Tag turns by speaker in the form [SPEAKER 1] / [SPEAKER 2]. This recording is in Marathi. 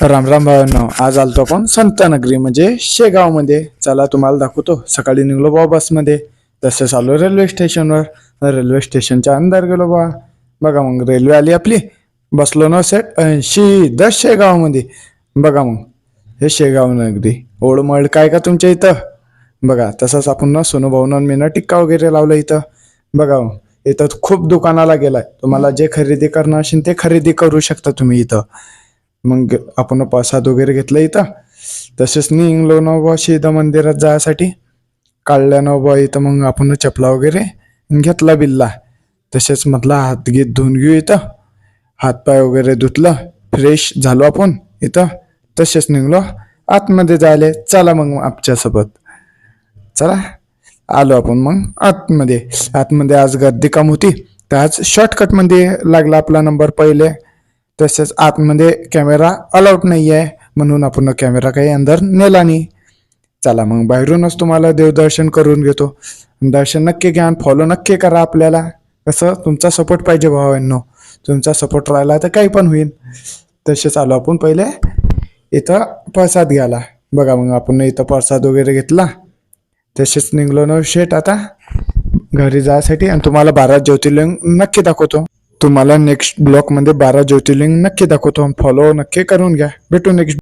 [SPEAKER 1] राम राम भावांनो, आज आलतो आपण संतनगरी म्हणजे शेगावमध्ये. चला तुम्हाला दाखवतो. सकाळी निघलो बा बसमध्ये, तसंच आलो रेल्वे स्टेशनवर. रेल्वे स्टेशनच्या अंदर गेलो बा. बघा मग रेल्वे आली आपली. बसलो ना सेट सीधा शेगावमध्ये. बघा मग हे शेगाव नगरी. ओळमळ काय का तुमच्या इथं. बघा तसंच आपण ना सोनूभाऊन मी ना टिक्का वगैरे लावलं इथं. बघा मग इथं खूप दुकानाला गेलाय. तुम्हाला जे खरेदी करणं असेल ते खरेदी करू शकता तुम्ही इथं. मग आपण प्रसाद वगैरे घेतला इथं. तसेच निघलो ना बा सीधा मंदिरात जायसाठी. काढल्या ना बा इथं. मग आपण चपला वगैरे घेतला बिल्ला. तसेच म्हटलं हात घेत धुवून घेऊ इथं. हातपाय वगैरे धुतलं, फ्रेश झालो आपण इथं. तसेच निघलो आतमध्ये जायले. चला मग आमच्यासोबत चला. आलो आपण मग आतमध्ये. आतमध्ये आज गर्दी कम होती, तर आज शॉर्टकटमध्ये लागला आपला नंबर पहिले. तसेच आतमध्ये कॅमेरा अलाउड नाही आहे, म्हणून आपण कॅमेरा काही अंदर नेला नाही. चला मग बाहेरूनच तुम्हाला देवदर्शन करून घेतो. दर्शन नक्की घ्या, फॉलो नक्की करा. आपल्याला कसं तुमचा सपोर्ट पाहिजे भावांनो. तुमचा सपोर्ट राहिला तर काही पण होईल. तसेच आलो आपण पहिले इथं प्रसाद घ्यायला. बघा मग आपण इथं प्रसाद वगैरे घेतला. तसेच निघलो ना शेट आता घरी जायसाठी. आणि तुम्हाला 12 ज्योतिर्लिंग नक्की दाखवतो. तुम्हाला नेक्स्ट ब्लॉकमध्ये 12 ज्योतिर्लिंग नक्की दाखवतो. फॉलो नक्की करून घ्या. भेटू नेक्स्ट